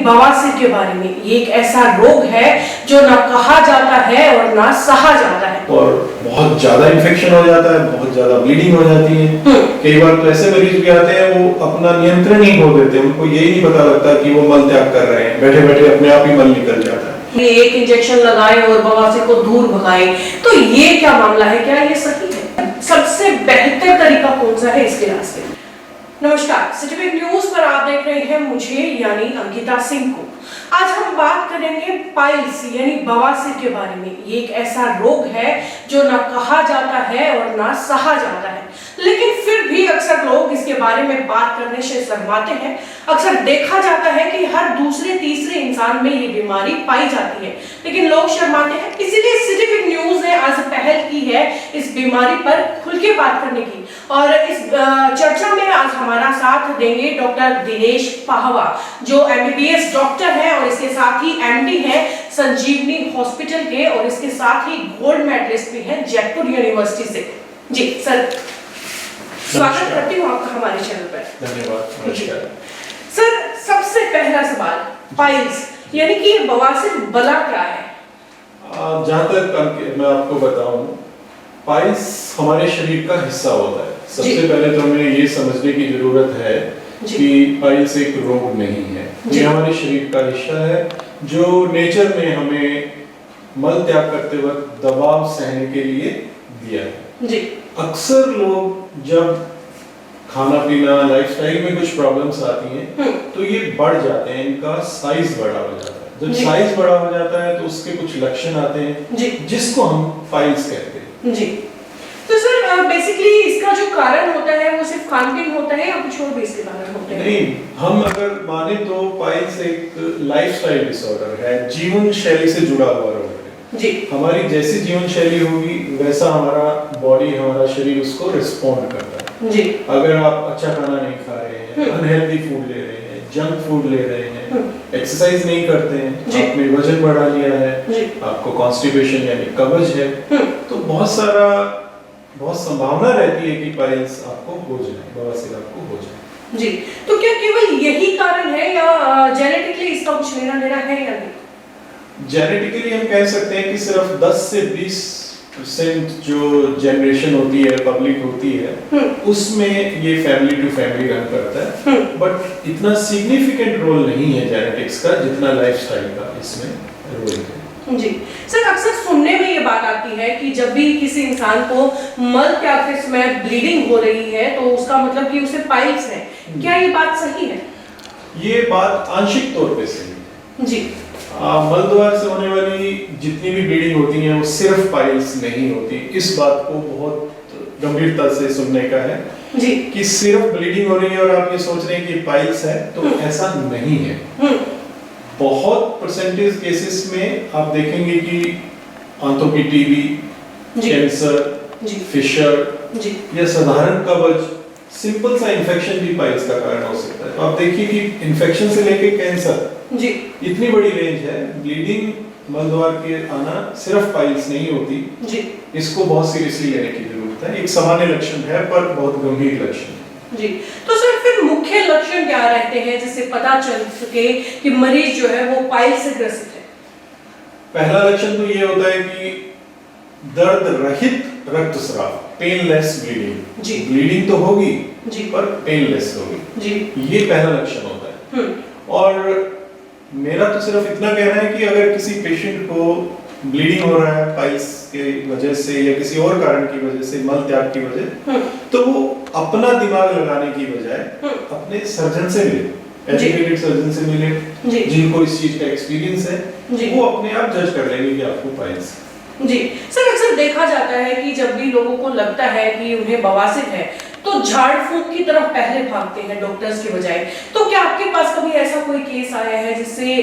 बवासीर के बारे में। ये एक ऐसा रोग है जो ना कहा जाता है और ना सहा जाता है, और बहुत ज्यादा इन्फेक्शन हो जाता है, बहुत ज्यादा ब्लीडिंग हो जाती है। कई बार तो ऐसे मरीज भी आते हैं वो अपना नियंत्रण ही खो देते हैं, उनको यही नहीं पता लगता कि वो मल त्याग कर रहे हैं, बैठे बैठे अपने आप ही मल निकल जाता है। ये एक इंजेक्शन लगाए और बवासीर को दूर भगाए, तो ये क्या मामला है, क्या ये सही है? सबसे बेहतर तरीका कौन सा है इसके इलाज के? नमस्कार, सिटीवीक न्यूज पर आप देख रहे हैं मुझे यानी अंकिता सिंह को। आज हम बात करेंगे पाइल्स यानी बवासीर के बारे में। ये एक ऐसा रोग है जो ना कहा जाता है और ना सहा जाता है, लेकिन फिर भी अक्सर लोग इसके बारे में बात करने से शर्माते हैं। अक्सर देखा जाता है कि हर दूसरे तीसरे इंसान में ये बीमारी पाई जाती है, लेकिन लोग शर्माते हैं। इसीलिए सिटीवीक न्यूज ने आज पहल की है इस बीमारी पर खुल के बात करने की, और इस चर्चा में आज हमारा साथ देंगे डॉक्टर दिनेश पाहवा, जो एमबीबीएस डॉक्टर है और इसके साथ ही एमडी है संजीवनी हॉस्पिटल के, और इसके साथ ही गोल्ड मेडलिस्ट भी हैं जयपुर यूनिवर्सिटी से। जी सर, स्वागत करती हूँ आपका हमारे चैनल पर। धन्यवाद। सर, सबसे पहला सवाल, पाइल्स यानी कि बवासीर बला क्या है? जहाँ तक मैं आपको बताऊं, पाइल्स हमारे शरीर का हिस्सा होता है। सबसे पहले तो हमें ये समझने की जरूरत है कि पाइल्स एक रोग नहीं है, ये हमारे शरीर का हिस्सा है जो नेचर में हमें मल त्याग करते वक्त दबाव सहने के लिए दिया है। जी। अक्सर लोग जब खाना पीना लाइफस्टाइल में कुछ प्रॉब्लम्स आती हैं तो ये बढ़ जाते हैं, इनका साइज बड़ा हो जाता है। जब साइज बड़ा हो जाता है तो उसके कुछ लक्षण आते हैं जिसको हम पाइल्स कहते हैं। जी। तो सर, बेसिकली इसका जो कारण होता है वो सिर्फ खान-पीन होता है या कुछ और भी इसके कारण होते हैं? नहीं, हम अगर माने तो पाइल्स एक लाइफस्टाइल डिसऑर्डर है, जीवन शैली से जुड़ा हुआ रोग है। जी। हमारी जैसी जीवन शैली होगी वैसा हमारा बॉडी, हमारा शरीर उसको रिस्पॉन्ड करता है। जी। अगर आप अच्छा खाना नहीं खा रहे हैं, अनहेल्दी फूड ले रहे हैं, जंक फूड ले रहे हैं, एक्सरसाइज नहीं करते हैं, आपने वजन बढ़ा लिया है, आपको कॉन्स्टिपेशन यानी कब्ज है, तो बहुत संभावना रहती है कि पाइल्स आपको हो जाए, बवासीर आपको हो जाए। जी। तो क्या केवल यही कारण है या जेनेटिकली इसका कुछ लेना देना है या नहीं? जेनेटिकली हम कह सकते हैं कि सिर्फ 10 से 20% जो जनरेशन होती है, पब्लिक होती है, उसमें ये फैमिली टू फैमिली रन करता है, बट इतना सिग्निफिकेंट रोल नहीं है जेनेटिक्स का जितना लाइफस्टाइल का इसमें रोल है। जी सर, अक्सर सुनने में ये बात आती है कि जब भी किसी इंसान को मल त्याग के समय ब्लीडिंग हो रही है तो उसका मतलब कि उसे पाइल्स है। क्या ये बात सही है? ये बात आंशिक तौर पे सही है। जी। मल द्वार से होने वाली जितनी भी ब्लीडिंग होती है वो सिर्फ पाइल्स नहीं होती। इस बात को बहुत गंभीरता से सुनने का है जी, कि सिर्फ ब्लीडिंग हो रही है और आप ये सोच रहे हैं कि पाइल्स है, तो ऐसा नहीं है। बहुत परसेंटेज केसेस में आप देखेंगे कि आंतों की टीबी, कैंसर, फिशर या साधारण कब्ज, सिंपल सा इन्फेक्शन भी पाइल्स का कारण हो सकता है। तो आप देखिए कि इन्फेक्शन से लेके कैंसर जी, इतनी बड़ी रेंज है। ब्लीडिंग मल द्वार के आना सिर्फ पाइल्स नहीं होती जी, इसको बहुत सीरियसली लेने की जरूरत है। एक सामान्य लक्षण है पर बहुत गंभीर लक्षण है जी। तो सर, फिर मुख्य लक्षण क्या रहते हैं जिससे पता चल सके कि मरीज जो है वो पाइल्स से ग्रसित है? पहला लक्षण तो ये होता है कि दर्द रहित रक्तस्राव, पेनलेस ब्लीडिंग जी, ब्लीडिंग तो होगी जी पर पेनलेस होगी जी, ये पहला लक्षण होता है। और मेरा तो सिर्फ इतना कहना है कि अगर किसी पेशेंट को ब्लीडिंग हो रहा है पाइल्स के वजह से या किसी और कारण की वजह से, मल त्याग की वजह, तो वो अपना दिमाग लगाने की बजाय अपने सर्जन से मिले, एजुकेटेड सर्जन से मिले जिनको इस चीज का एक्सपीरियंस है, वो अपने आप जज कर लेंगे कि आपको पाइल्स जी। सर, अक्सर देखा जाता है कि जब भी लोगों को लगता है कि उन्हें बवासीर है तो झाड़ फूंक की तरफ पहले भागते हैं डॉक्टर्स के बजाय। तो क्या आपके पास कभी ऐसा कोई केस आया है जिससे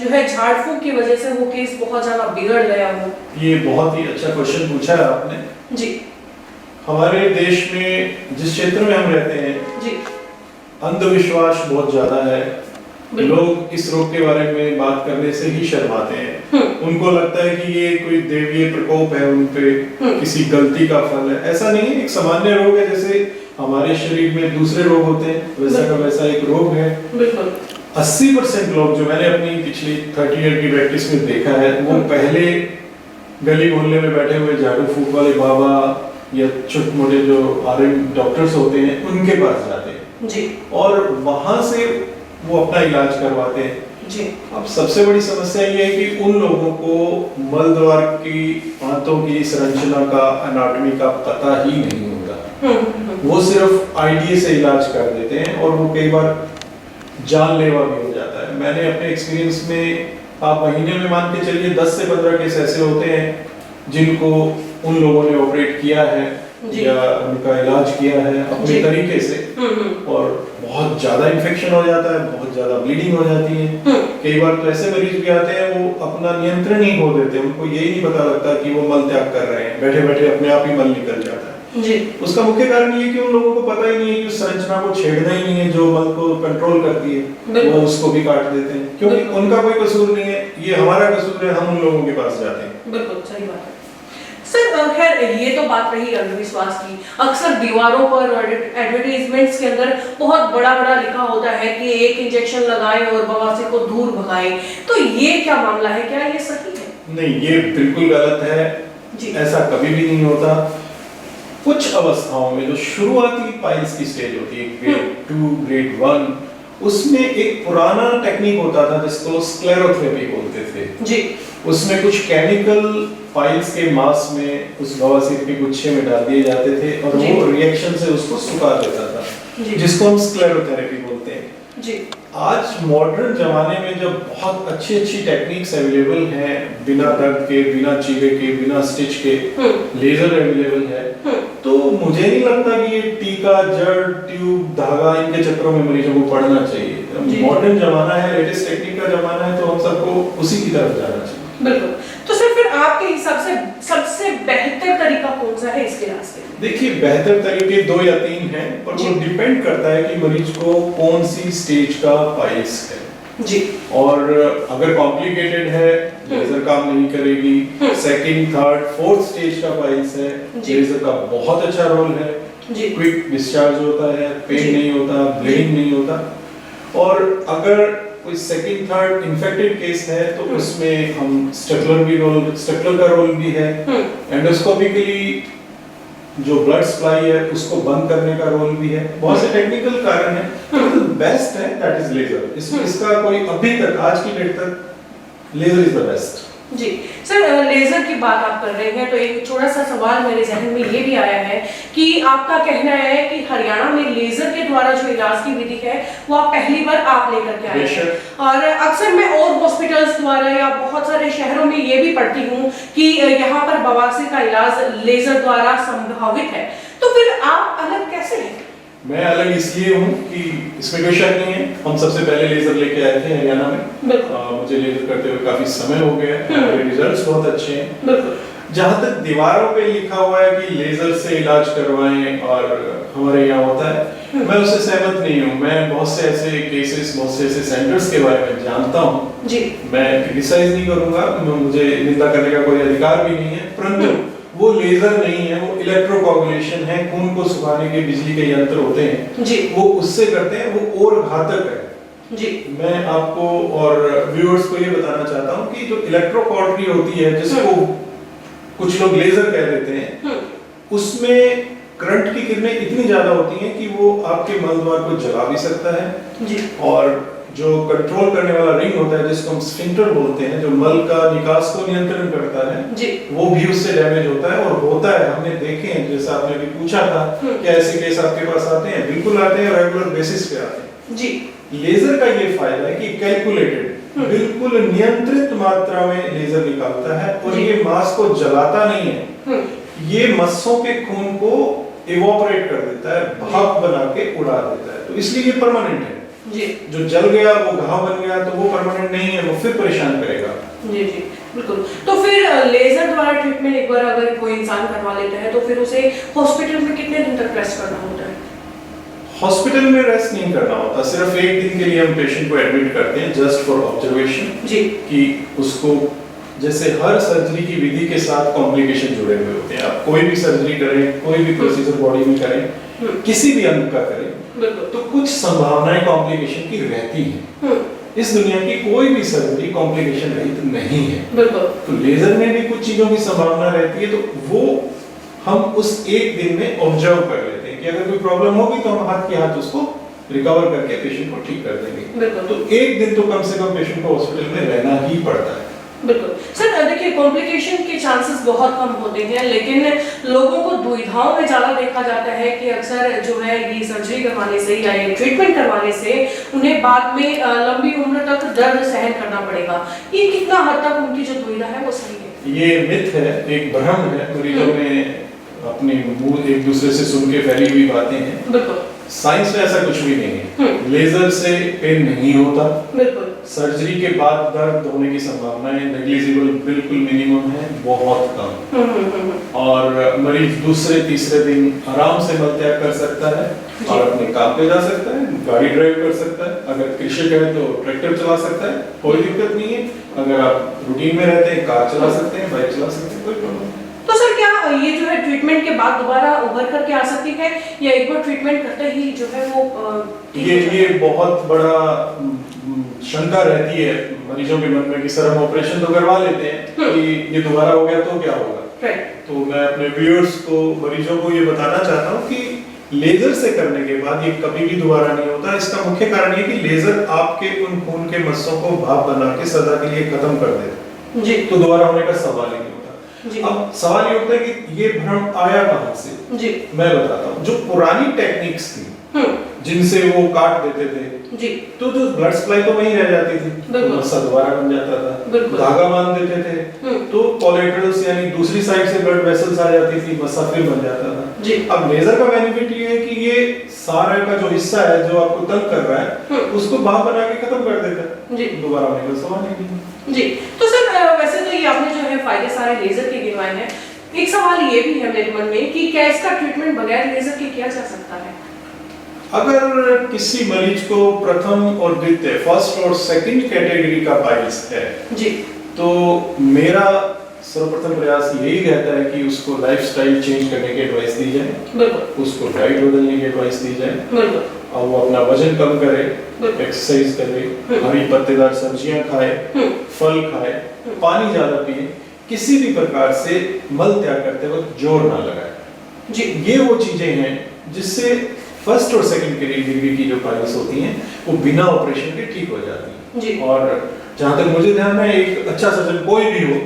जो है झाड़ फूंक की वजह से वो केस बहुत ज्यादा बिगड़ गया हो? ये बहुत ही अच्छा क्वेश्चन पूछा है आपने जी। हमारे देश में जिस क्षेत्र में हम रहते हैं जी, अंधविश्वास बहुत ज्यादा है। लोग इस रोग के बारे में बात करने से ही शर्माते हैं। उनको लगता है कि ये कोई देवीय प्रकोप है, उन पे किसी गलती का फल है। ऐसा नहीं है, एक सामान्य रोग है। जैसे हमारे शरीर में दूसरे रोग होते हैं वैसा का वैसा एक रोग है। 80% लोग जो मैंने अपनी पिछली 30 ईयर की प्रैक्टिस में देखा है, वो पहले गली मोहल्ले में बैठे हुए झाड़ू फूक वाले बाबा या छोटे मोटे जो आरएम डॉक्टर्स होते हैं उनके पास जाते हैं जी, और वहां से वो अपना इलाज करवाते हैं जी। अब सबसे बड़ी समस्या ये है कि उन लोगों को मल द्वार की आंतों की संरचना का, एनाटॉमी का पता ही नहीं होता। वो सिर्फ आइडिया से इलाज कर देते हैं और वो कई बार जानलेवा भी हो जाता है। मैंने अपने एक्सपीरियंस में, आप महीने में मान के चलिए 10 से 15 केस ऐसे होते हैं जिनको उन लोगों ने ऑपरेट किया है या उनका इलाज किया है अपने तरीके से, और बहुत ज्यादा इन्फेक्शन हो जाता है, बहुत ज्यादा ब्लीडिंग हो जाती है। कई बार तो ऐसे मरीज भी आते हैं वो अपना नियंत्रण ही खो देते हैं, उनको यही नहीं पता लगता कि वो मल त्याग कर रहे हैं, बैठे बैठे अपने आप ही मल निकल जाता है जी। उसका मुख्य कारण ये है कि उन लोगों को पता ही नहीं है कि उस संरचना को छेड़ना ही नहीं है जो मल को कंट्रोल करती है, वो उसको भी काट देते हैं क्योंकि उनका कोई कसूर नहीं है, ये हमारा कसूर है, हम उन लोगों के पास जाते हैं। बिल्कुल सही बात है सर। खैर ये तो बात रही अंधविश्वास की। अक्सर दीवारों पर एडवर्टाइजमेंट्स के अंदर बहुत बड़ा बड़ा लिखा होता है कि एक इंजेक्शन लगाएं और बवासीर को दूर भगाएं, तो ये क्या मामला है, क्या ये सही है? नहीं, ये बिल्कुल गलत है जी। ऐसा कभी भी नहीं होता। कुछ अवस्थाओं में जो शुरुआती पाइल्स की स्टेज होती है, ग्रेड 2, ग्रेड 1, उसमें एक पुराना टेक्निक होता था जिसको स्क्लेरोथेरेपी बोलते थे जी। उसमें कुछ केमिकल पाइल्स के मास में उस बवासीर के गुच्छे में डाल दिए जाते थे और वो रिएक्शन से उसको सुखा देता था, जिसको हम स्क्लेरोथेरेपी बोलते हैं जी। आज मॉडर्न जमाने में जब बहुत अच्छी अच्छी टेक्निक्स अवेलेबल हैं, बिना दर्द के, बिना चीरे के, बिना स्टिच के लेजर अवेलेबल है, तो मुझे नहीं लगता कि ये टीका, जड़, ट्यूब, धागा, इनके चक्करों में मरीजों को पड़ना चाहिए। मॉडर्न जमाना है, लेटेस्ट टेक्निक का जमाना है, तो हम सबको उसी की तरफ जाना चाहिए। बिल्कुल। तो सर फिर आपके हिसाब से सबसे बेहतर तरीका कौन सा है इसके इलाज के लिए? देखिए, बेहतर तरीके 2 या 3 हैं, पर वो डिपेंड करता है कि मरीज को कौन सी स्टेज का पाइल्स है जी। और अगर कॉम्प्लिकेटेड है, लेजर काम नहीं करेगी। सेकंड, थर्ड, फोर्थ स्टेज का पाइल्स है, लेजर का बहुत अच्छा रोल है जी। क्विक डिस्चार्ज होता है, पेन नहीं होता, ब्लीडिंग नहीं होता। और अगर कोई सेकंड, थर्ड इन्फेक्टेड केस है तो उसमें हम स्टेपलर का रोल भी है। एंडोस्कोपिकली जो ब्लड सप्लाई है उसको बंद करने का रोल भी है। बहुत से टेक्निकल कारण है, तो बेस्ट है दैट इज लेजर। इसका कोई अभी तक, आज की डेट तक लेजर इज द बेस्ट जी। सर लेजर की बात आप कर रहे हैं तो एक छोटा सा सवाल मेरे जहन में ये भी आया है कि आपका कहना है कि हरियाणा में लेजर के द्वारा जो इलाज की विधि है वो आप पहली बार आप लेकर के आए हैं, और अक्सर मैं और हॉस्पिटल्स द्वारा या बहुत सारे शहरों में ये भी पढ़ती हूँ कि यहाँ पर बवासीर का इलाज लेजर द्वारा संभावित है, तो फिर आप अलग कैसे हैं? मैं अलग इसलिए हूँ कि इसमें कोई शक नहीं है, हम सबसे पहले लेजर लेके आए थे हरियाणा में। मुझे लेजर करते हुए काफी समय हो गया है, मेरे रिजल्ट्स बहुत अच्छे हैं। जहाँ तक दीवारों पे लिखा हुआ है कि लेजर से इलाज करवाएं और हमारे यहाँ होता है, मैं उससे सहमत नहीं हूँ। मैं बहुत से ऐसे केसेस, बहुत से ऐसे सेंटर्स के बारे में जानता हूँ जी। मैं क्रिटिसाइज नहीं करूंगा, मुझे निंदा करने का कोई अधिकार भी नहीं है, परंतु वो लेजर नहीं है, वो इलेक्ट्रोकोगुलेशन है, खून को सुखाने के बिजली के यंत्र होते हैं जी। वो उससे करते हैं, वो और घातक है जी। मैं आपको और व्यूअर्स को ये बताना चाहता हूँ कि जो इलेक्ट्रोकॉटरी होती है, जिसको कुछ लोग लेजर कह देते हैं, उसमें करंट की किरणें इतनी ज्यादा होती हैं कि वो आपके मल द्वार को जला भी सकता है जी। और जो कंट्रोल करने वाला रिंग होता है जिसको हम स्फिंक्टर बोलते हैं, जो मल का निकास को नियंत्रण करता है जी। वो भी उससे डैमेज होता है, और होता है, हमने देखे हैं। जैसा आपने भी पूछा था कि ऐसे केस आपके पास आते हैं, बिल्कुल आते हैं, रेगुलर बेसिस पे आते हैं जी। लेजर का ये फायदा है कि कैलकुलेटेड, बिल्कुल नियंत्रित मात्रा में लेजर निकालता है और ये मांस को जलाता नहीं है, ये मस्सों के खून को इवोपरेट कर देता है, भाप बना के उड़ा देता है, तो इसलिए ये परमानेंट है जी। जो जल गया, वो घाव बन गया, तो वो परमानेंट नहीं है, वो फिर परेशान करेगा जी जी बिल्कुल। तो फिर लेजर द्वारा ट्रीटमेंट एक बार अगर कोई इंसान करवा लेता है तो फिर उसे हॉस्पिटल में कितने दिन तक रेस्ट करना होता है? हॉस्पिटल में रेस्ट नहीं करना होता, सिर्फ 1 दिन के लिए हम पेशेंट को एडमिट करते हैं जस्ट फॉर ऑब्जर्वेशन जी। कि उसको, जैसे हर सर्जरी की विधि के साथ कॉम्प्लिकेशन जुड़े हुए होते हैं। आप कोई भी सर्जरी करें, कोई भी प्रोसीजर बॉडी में करें, किसी भी अंग का करें, तो कुछ संभावनाएं कॉम्प्लिकेशन की रहती हैं। इस दुनिया की कोई भी सर्जरी कॉम्प्लिकेशन रहित नहीं है। तो लेजर में भी कुछ चीजों की संभावना रहती है, तो वो हम उस एक दिन में ऑब्जर्व कर लेते हैं कि अगर कोई प्रॉब्लम होगी तो हम हाथ के हाथ उसको रिकवर करके पेशेंट को ठीक कर देंगे। तो एक दिन तो कम से कम पेशेंट को हॉस्पिटल में रहना ही पड़ता है। बिल्कुल सर, देखिए कॉम्प्लिकेशन के चांसेस बहुत कम होते हैं, लेकिन लोगों को दुविधाओं में ज़्यादा देखा जाता है कि अक्सर जो है ये सर्जरी करवाने से या ये ट्रीटमेंट करवाने से उन्हें बाद में लंबी उम्र तक दर्द सहन करना पड़ेगा। ये कितना हद तक उनकी जो दुविधा है वो सही है? ये मिथ है, एक भ्रम है, मरीजों में अपने मुंह एक दूसरे से सुन के फैली हुई बातें हैं। बिल्कुल साइंस में ऐसा कुछ भी नहीं है। लेजर से पेन नहीं होता। बिल्कुल। सर्जरी के बाद दर्द होने की संभावनाएं नेग्लिजिबल, बिल्कुल मिनिमम है, बहुत कम। और मरीज दूसरे तीसरे दिन आराम से मल त्याग कर सकता है और अपने काम पे जा सकता है, गाड़ी ड्राइव कर सकता है। अगर कृषक है तो ट्रैक्टर चला सकता है, कोई दिक्कत नहीं है। अगर आप रूटीन में रहते हैं, कार चला सकते हैं, बाइक चला सकते हैं, कोई प्रॉब्लम नहीं। तो सर क्या ये जो है ट्रीटमेंट के बाद दोबारा उभर करके आ सकती है या एक बार ट्रीटमेंट करते ही जो है वो ये बहुत बड़ा शंका रहती है मरीजों के मन में कि सर हम ऑपरेशन तो करवा लेते हैं कि ये दोबारा हो गया तो क्या होगा। तो मैं अपने व्यूअर्स को, मरीजों को ये बताना चाहता हूँ कि लेजर से करने के बाद ये कभी भी दोबारा नहीं होता। इसका मुख्य कारण ये कि लेजर आपके उन खून के मस्सों को भाप बना के सदा के लिए खत्म कर देता है, तो दोबारा होने का सवाल ही नहीं होता। अब सवाल ये उठता है कि ये भ्रम आया कहां से। जी मैं बताता हूँ। जो पुरानी टेक्निक्स थी जिनसे वो काट देते थे जी, तो जो ब्लड सप्लाई तो वहीं रह जाती थी, मस्सा दोबारा बन जाता था। धागा बांध देते थे तो कोलेटरल्स यानी दूसरी साइड से ब्लड वेसल्स आ जाती थी, मस्सा फिर बन जाता था जी। अब लेजर का बेनिफिट ये है कि ये सारे का जो हिस्सा है जो आपको तंग कर रहा है उसको भाप बना के खत्म कर देता है जी, दोबारा होने का सवाल नहीं जी। तो सर वैसे तो ये आपने जो है फायदे सारे लेजर के गिनवाए हैं। एक सवाल ये भी है मेरे मन में कि क्या इसका ट्रीटमेंट बगैर लेजर के किया जा सकता है? अगर किसी मरीज को प्रथम और द्वितीय, फर्स्ट और सेकंड कैटेगरी का पाइल्स है जी, तो मेरा सर्वप्रथम प्रयास यही रहता है कि उसको लाइफस्टाइल चेंज करने की एडवाइस दी जाए, बिल्कुल उसको डाइट बदलने की एडवाइस दी जाए, बिल्कुल और वो अपना वजन कम करे, एक्सरसाइज करे, हरी पत्तेदार सब्जियां खाए, फल खाए, पानी ज्यादा पिए, किसी भी प्रकार से मल त्याग करते वक्त जोर ना लगाए जी। ये वो चीजें हैं जिससे फर्स्ट और सेकंड कैटेगरी की जो पाइल्स होती हैं वो बिना ऑपरेशन के ठीक हो जाती हैं जी। और जहां तक मुझे ध्यान है, एक अच्छा सर्जन कोई भी हो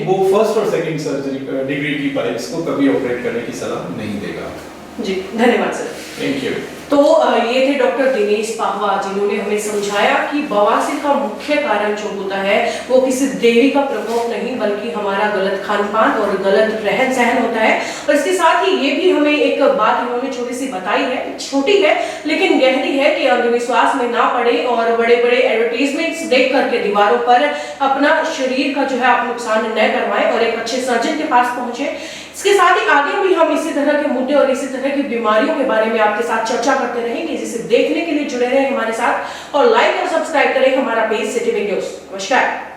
वो फर्स्ट और सेकंड सर्जरी डिग्री की पाइल्स को कभी ऑपरेट करने की सलाह नहीं देगा जी। धन्यवाद सर। Thank you. तो ये थे डॉक्टर दिनेश पाहवा, जिन्होंने हमें समझाया कि बवासीर का मुख्य कारण जो होता है वो किसी देवी का प्रकोप नहीं बल्कि हमारा गलत खान पान और गलत रहन सहन होता है। और इसके साथ ही ये भी हमें एक बात इन्होंने छोटी सी बताई है, छोटी है लेकिन गहरी है, कि अंधविश्वास में ना पड़े और बड़े बड़े एडवर्टीजमेंट्स देख करके दीवारों पर अपना शरीर का जो है आप नुकसान न करवाएं और एक अच्छे सर्जन के पास पहुंचे। इसके साथ ही आगे भी हम इसी तरह के मुद्दे और इसी तरह की बीमारियों के बारे में आपके साथ चर्चा करते रहेंगे, जिसे देखने के लिए जुड़े रहें हमारे साथ और लाइक और सब्सक्राइब करें हमारा पेज सिटी न्यूज़। नमस्कार।